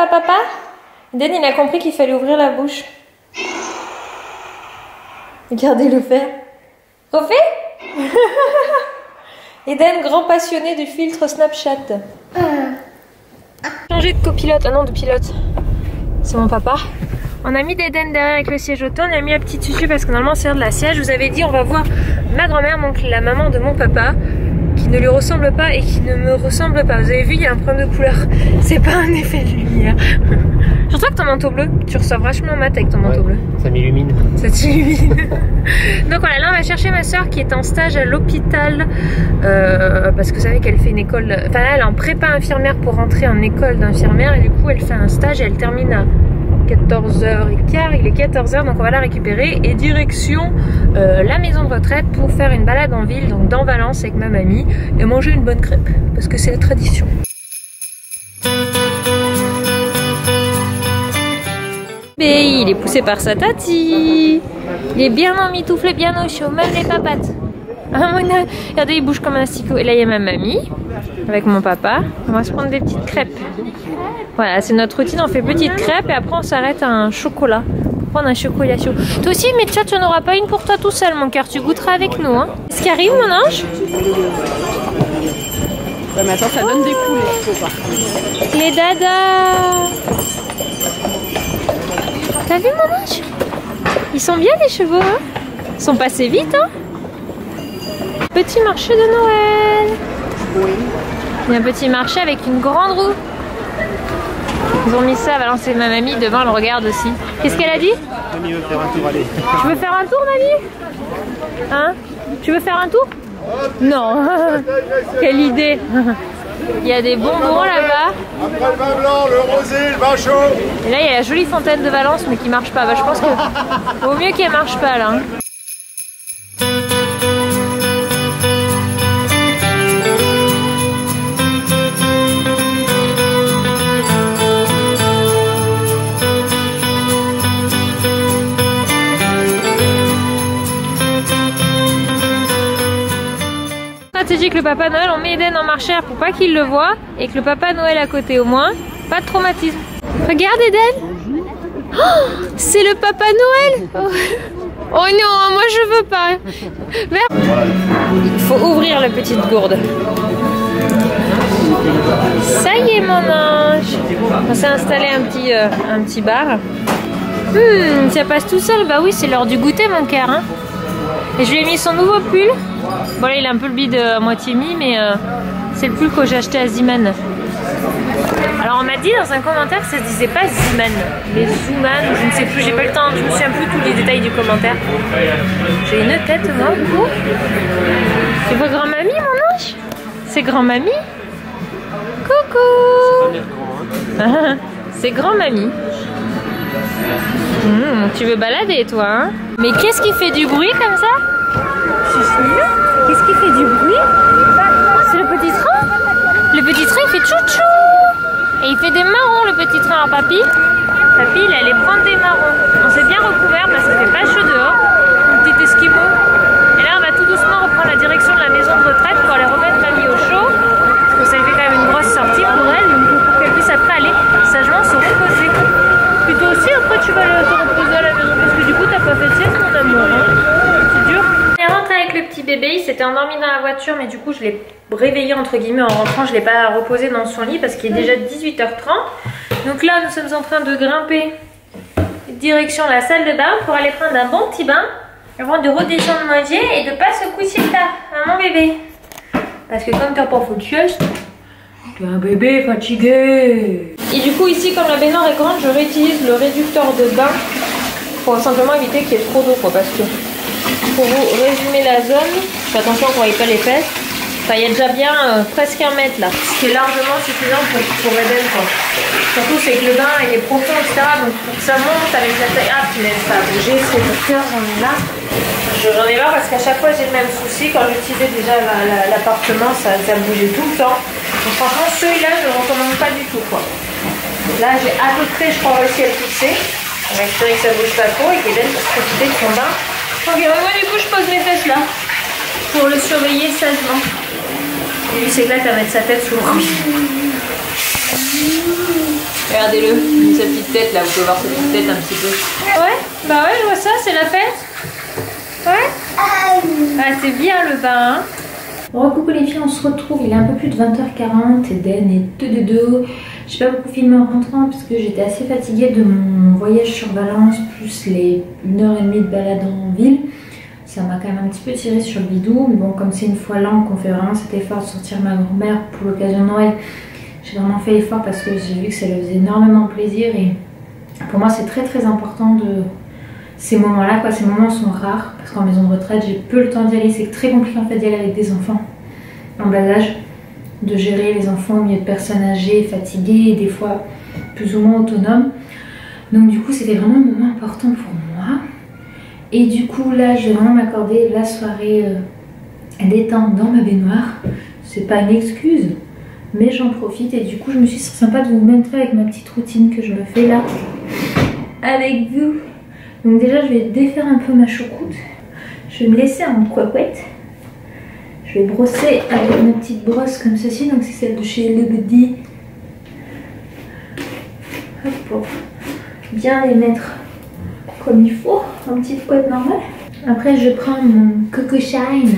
à papa? Eden, il a compris qu'il fallait ouvrir la bouche. Regardez-le faire. Refait? Eden, grand passionné du filtre Snapchat. Changer de copilote, ah non de pilote. C'est mon papa. On a mis d'Eden derrière avec le siège auto, on a mis la petite tutu parce que normalement c'est de la siège. Je vous avais dit on va voir ma grand-mère, donc la maman de mon papa, qui ne lui ressemble pas et qui ne me ressemble pas. Vous avez vu, il y a un problème de couleur. C'est pas un effet de lumière. Surtout avec ton manteau bleu, tu ressors vachement mat avec ton manteau bleu. Ça m'illumine. Ça t'illumine. Donc voilà, là on va chercher ma soeur qui est en stage à l'hôpital parce que vous savez qu'elle fait une école, enfin là elle est en prépa infirmière pour rentrer en école d'infirmière et du coup elle fait un stage et elle termine à 14h15, il est 14h, donc on va la récupérer et direction la maison de retraite pour faire une balade en ville, donc dans Valence avec ma mamie et manger une bonne crêpe parce que c'est la tradition. Et il est poussé par sa tati. Il est bien emmitouflé, bien au chaud, même les papates. Ah, regardez, il bouge comme un asticot. Et là, il y a ma mamie avec mon papa. On va se prendre des petites crêpes. Voilà, c'est notre routine. On fait petites crêpes et après, on s'arrête à un chocolat. Pour prendre un chocolat chaud. Toi aussi, mais tu n'en auras pas une pour toi tout seul, mon cœur. Tu goûteras avec nous. Hein. Qu'est-ce qui arrive, mon ange? Ouais, mais attends, ça donne des coups, les cheveux, par contre. Les dadas. T'as vu, mon ange? Ils sont bien, les chevaux, hein? Ils sont passés vite, hein? Petit marché de Noël. Oui. Il y a un petit marché avec une grande roue. Ils ont mis ça à balancer ma mamie. Devant, elle regarde aussi. Qu'est-ce qu'elle a dit? Mamie veut faire un tour, allez. Tu veux faire un tour, mamie? Hein? Tu veux faire un tour? Non. Quelle idée. Il y a des bonbons là-bas. Après le vin blanc, le rosé, le vin chaud. Et là, il y a la jolie fontaine de Valence, mais qui marche pas. Bah, je pense que vaut mieux qu'elle marche pas là. Hein. Stratégique, le Papa Noël, on met Eden en marchère pour pas qu'il le voie et que le Papa Noël à côté au moins, pas de traumatisme. Regarde Eden, oh, c'est le Papa Noël. Oh non, moi je veux pas. Il faut ouvrir la petite gourde. Ça y est mon ange. On s'est installé un petit bar. Ça passe tout seul, bah oui c'est l'heure du goûter mon cœur. Hein. Et je lui ai mis son nouveau pull. Bon là il a un peu le bide à moitié mis mais c'est le pull que j'ai acheté à Ziman. Alors on m'a dit dans un commentaire que ça se disait pas Ziman mais Zouman, je ne sais plus, j'ai pas le temps, je me souviens plus tous les détails du commentaire. J'ai une tête moi du coup. C'est pas grand-mamie mon ange? C'est grand-mamie? Coucou. C'est grand-mamie. Tu veux balader toi hein? Mais qu'est-ce qui fait du bruit comme ça? Qu'est-ce qui fait du bruit? C'est le petit train? Le petit train il fait tchou-tchou. Et il fait des marrons le petit train. Alors papy il allait prendre des marrons. On s'est bien recouvert parce qu'il fait pas chaud dehors. Un petit esquimau. Et là on va tout doucement reprendre la direction de la maison de retraite pour aller remettre mamie au chaud. Parce que ça lui fait quand même une grosse sortie pour elle. Donc pour qu'elle puisse après aller sagement se reposer. Plutôt aussi après tu vas te reposer à la maison. Parce que du coup t'as pas fait de sieste mon amour. Hein. C'est dur. On est rentré avec le petit bébé, il s'était endormi dans la voiture mais du coup je l'ai réveillé entre guillemets en rentrant, je ne l'ai pas reposé dans son lit parce qu'il est déjà 18h30. Donc là nous sommes en train de grimper direction la salle de bain pour aller prendre un bon petit bain avant de redescendre manger et de pas se coucher tard, hein, mon bébé. Parce que comme t'as pas fait de sieste, t'es un bébé fatigué. Et du coup ici comme la baignoire est grande, je réutilise le réducteur de bain pour simplement éviter qu'il y ait trop d'eau quoi, parce que pour vous résumer la zone, faites attention qu'on ne voit pas les fesses. Enfin, il y a déjà bien presque 1 mètre là, ce qui est largement suffisant pour Eden quoi. Surtout c'est que le bain il est profond etc. Donc pour que ça monte avec la taille. Ah mais ça a bougé, c'est le cœur, j'en ai là. J'en ai marre parce qu'à chaque fois j'ai le même souci. Quand j'utilisais déjà l'appartement, ça bougeait tout le temps. Donc franchement celui-là je ne le recommande pas du tout quoi. Là j'ai à peu près je crois réussi à le fixer. On va espérer que ça ne bouge pas trop et qu'Eden puisse profiter de son bain. Ok, moi du coup je pose mes fesses là pour le surveiller sagement. Et lui s'éclate à mettre sa tête sous le rouge. Regardez-le, il a sa petite tête là, vous pouvez voir sa petite tête un petit peu. Ouais, bah ouais, je vois ça, c'est la fête. Ouais. Ah, c'est bien le bain. Hein. Bon, coucou les filles, on se retrouve. Il est un peu plus de 20h40. Eden est de. J'ai pas beaucoup filmé en rentrant parce que j'étais assez fatiguée de mon voyage sur Valence, plus les 1h30 de balade en ville. Ça m'a quand même un petit peu tiré sur le bidou. Mais bon, comme c'est une fois l'an qu'on fait vraiment cet effort de sortir ma grand-mère pour l'occasion de Noël, j'ai vraiment fait l'effort parce que j'ai vu que ça lui faisait énormément plaisir. Et pour moi, c'est très important de ces moments-là, quoi. Ces moments sont rares parce qu'en maison de retraite, j'ai peu le temps d'y aller. C'est très compliqué en fait d'y aller avec des enfants en bas âge, de gérer les enfants au milieu de personnes âgées, fatiguées, et des fois plus ou moins autonomes. Donc du coup, c'était vraiment un moment important pour moi. Et du coup, là, je vais vraiment m'accorder la soirée détente dans ma baignoire. C'est pas une excuse, mais j'en profite. Et du coup, je me suis dit, c'est sympa de vous montrer avec ma petite routine que je me fais là avec vous. Donc déjà, je vais défaire un peu ma choucroute. Je vais me laisser en couette. Je vais brosser avec ma petite brosse comme ceci. Donc c'est celle de chez Le Buddy. Hop, pour bien les mettre comme il faut, en petite couette normale. Après, je prends mon Coco Shine.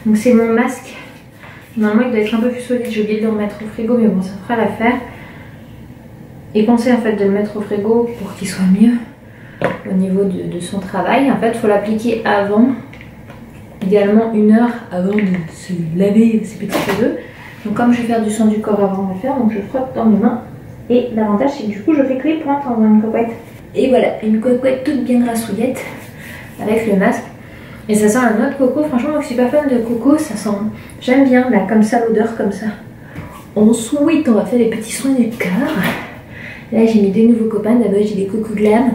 Donc c'est mon masque. Normalement, il doit être un peu plus solide. J'ai oublié de le remettre au frigo, mais bon, ça fera l'affaire. Et pensez en fait de le mettre au frigo pour qu'il soit mieux au niveau de son travail. En fait, il faut l'appliquer avant, idéalement 1 heure avant de se laver ses petits cheveux. Donc comme je vais faire du soin du corps avant de le faire, donc je frotte dans mes mains. Et l'avantage c'est que du coup je fais que les pointes en faisant une coquette. Et voilà, une coquette toute bien grassouillette avec le masque. Et ça sent la noix de coco. Franchement, moi je suis pas fan de coco, ça sent... J'aime bien là, comme ça, l'odeur comme ça. Ensuite, on va faire les petits soins du corps. Là j'ai mis 2 nouveaux copains. D'abord j'ai des Coco Glam.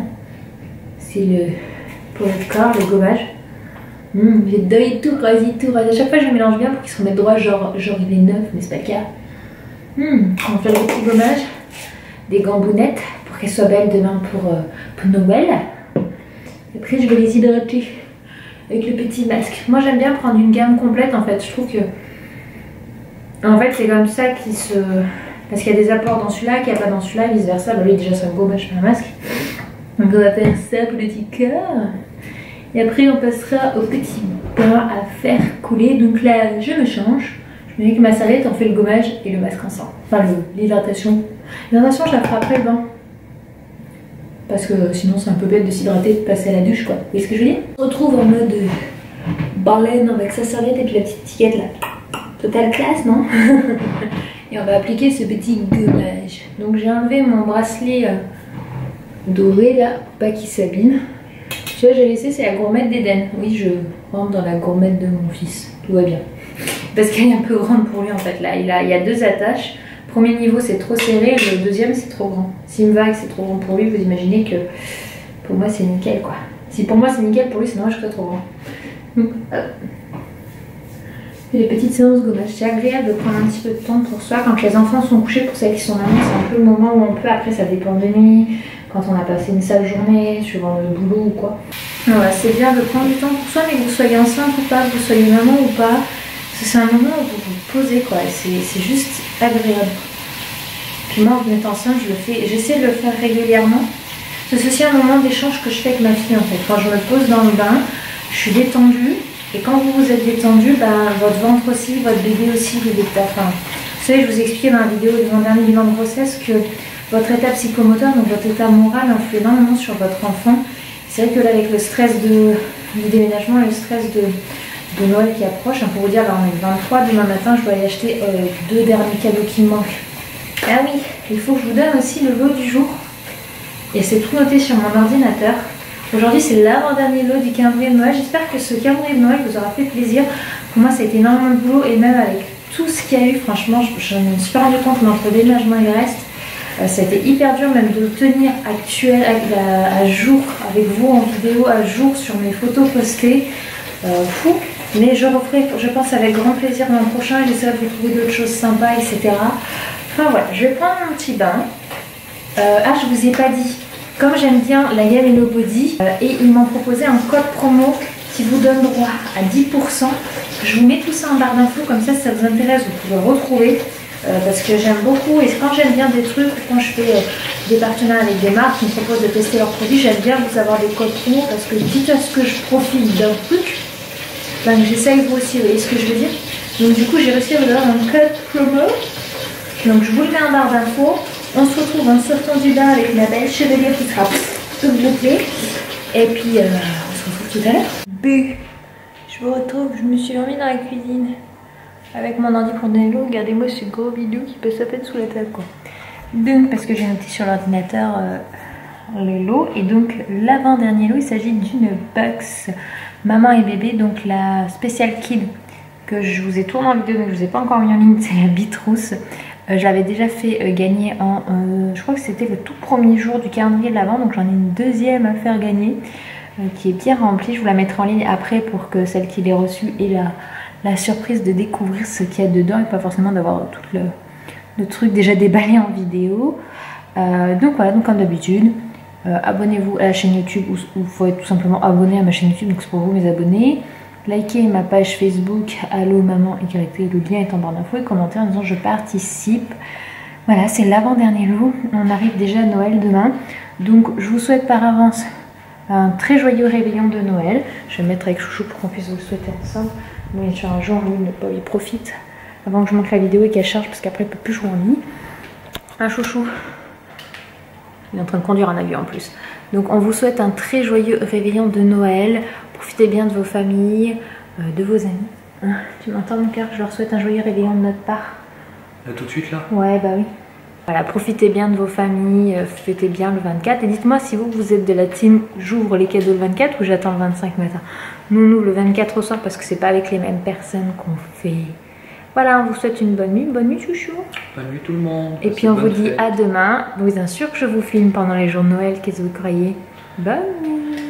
C'est le... pour le corps, le gommage. J'ai deux tout rose. À chaque fois je mélange bien pour qu'ils se remettent droit, genre il est neuf, mais c'est pas le cas. On va faire le petit gommage, des gambounettes pour qu'elles soient belles demain pour Noël. Et après je vais les hydrater avec le petit masque. Moi j'aime bien prendre une gamme complète en fait. Je trouve que en fait c'est comme ça qu'il se... Parce qu'il y a des apports dans celui-là, qu'il n'y a pas dans celui-là, vice versa. Bah, lui déjà c'est un gommage, pas un masque. Donc on va faire ça pour le petit corps. Et après on passera au petit bain à faire couler. Donc là je me change. Je mets avec ma serviette, on fait le gommage et le masque ensemble. Enfin l'hydratation. L'hydratation je la ferai après le bain. Parce que sinon c'est un peu bête de s'hydrater, de passer à la douche quoi. Vous voyez ce que je veux dire? On se retrouve en mode baleine avec sa serviette et puis la petite étiquette là. Totale classe non? Et on va appliquer ce petit gommage. Donc j'ai enlevé mon bracelet doré là pour pas qu'il s'abîme. Tu vois, j'ai laissé, c'est la gourmette d'Eden. Oui, je rentre dans la gourmette de mon fils. Tout va bien. Parce qu'elle est un peu grande pour lui en fait. Là, il y a 2 attaches. Premier niveau, c'est trop serré. Le deuxième, c'est trop grand. S'il me va et que c'est trop grand pour lui, vous imaginez que pour moi, c'est nickel quoi. Si pour moi, c'est nickel, pour lui, c'est dommage que ce soit trop grand. Donc, hop. Et les petites séances gommage. C'est agréable de prendre un petit peu de temps pour soi. Quand les enfants sont couchés, pour celles qui sont là, c'est un peu le moment où on peut. Après, ça dépend de nuit. Quand on a passé une sale journée, suivant le boulot ou quoi. Voilà, c'est bien de prendre du temps pour soi, mais que vous soyez enceinte ou pas, que vous soyez maman ou pas. Parce que c'est un moment où vous vous posez quoi, c'est juste agréable. Puis moi, en étant enceinte, j'essaie de le faire régulièrement. C'est aussi un moment d'échange que je fais avec ma fille en fait. Quand je me pose dans le bain, je suis détendue. Et quand vous êtes détendu, ben, votre ventre aussi, votre bébé aussi, enfin, vous savez, je vous ai expliqué dans la vidéo de mon dernier bilan de grossesse que votre état psychomoteur, donc votre état moral, influe énormément sur votre enfant. C'est vrai que là, avec le stress du déménagement et le stress de Noël qui approche, pour vous dire, là on est le 23, demain matin, je dois aller acheter 2 derniers cadeaux qui me manquent. Ah oui, il faut que je vous donne aussi le lot du jour. Et c'est tout noté sur mon ordinateur. Aujourd'hui, c'est l'avant-dernier lot du calendrier de Noël. J'espère que ce calendrier de Noël vous aura fait plaisir. Pour moi, ça a été énormément de boulot. Et même avec tout ce qu'il y a eu, franchement, je me suis pas rendu compte, mais entre déménagement et le reste, ça a été hyper dur même de le tenir à jour avec vous en vidéo, à jour sur mes photos postées. Fou. Mais je referai, je pense, avec grand plaisir l'an prochain. J'essaierai de vous trouver d'autres choses sympas, etc. Enfin voilà, je vais prendre mon petit bain. Je vous ai pas dit. Comme j'aime bien la gamme Hello Body, et ils m'ont proposé un code promo qui vous donne droit à 10%. Je vous mets tout ça en barre d'infos, comme ça si ça vous intéresse, vous pouvez retrouver. parce que j'aime beaucoup, et quand j'aime bien des trucs, quand je fais des partenariats avec des marques qui me proposent de tester leurs produits, j'aime bien vous avoir des codes promo, parce que quitte à ce que je profite d'un truc, ben, j'essaye vous aussi, vous voyez ce que je veux dire. Donc du coup j'ai réussi à vous avoir un code promo, donc je vous le mets en barre d'infos. On se retrouve en sortant du bar avec ma belle chevelure qui sera tout bouclée, et puis on se retrouve tout à l'heure. B. Je vous retrouve, je me suis remis dans la cuisine avec mon ordi pour donner l'eau. Regardez-moi ce gros bidou qui passe à peine sous la table quoi. Donc parce que j'ai noté sur l'ordinateur le lot, et donc l'avant-dernier lot, il s'agit d'une box maman et bébé, donc la Special Kid que je vous ai tourné en vidéo mais que je vous ai pas encore mis en ligne, c'est la Bitrousse. Je l'avais déjà fait gagner en, je crois que c'était le tout premier jour du calendrier de l'Avent, donc j'en ai une deuxième à faire gagner qui est bien remplie. Je vous la mettrai en ligne après pour que celle qui l'ait reçue ait la surprise de découvrir ce qu'il y a dedans et pas forcément d'avoir tout le truc déjà déballé en vidéo. Donc voilà, donc comme d'habitude, abonnez-vous à la chaîne YouTube, ou vous pouvez tout simplement abonner à ma chaîne YouTube, donc c'est pour vous mes abonnés. Likez ma page Facebook Allo Maman YT, le lien est en barre d'infos, et commentez en disant je participe. Voilà, c'est l'avant-dernier lot. On arrive déjà à Noël demain. Donc je vous souhaite par avance un très joyeux réveillon de Noël. Je vais me mettre avec Chouchou pour qu'on puisse vous le souhaiter ensemble. Bien sûr, un jour où il profite avant que je monte la vidéo et qu'elle charge, parce qu'après il ne peut plus jouer en ligne. Un chouchou. Il est en train de conduire un avion en plus. Donc on vous souhaite un très joyeux réveillon de Noël. Profitez bien de vos familles, de vos amis. Hein, tu m'entends mon cœur? Je leur souhaite un joyeux réveillon de notre part. Là, tout de suite là? Ouais, bah oui. Voilà, profitez bien de vos familles, fêtez bien le 24. Et dites-moi si vous êtes de la team j'ouvre les cadeaux le 24 ou j'attends le 25 matin. Nous le 24 au soir, parce que c'est pas avec les mêmes personnes qu'on fait. Voilà, on vous souhaite une bonne nuit chouchou. Bonne nuit tout le monde. Et puis on vous dit à demain. Bien sûr que je vous filme pendant les jours de Noël, qu'est-ce que vous croyez? Bonne nuit.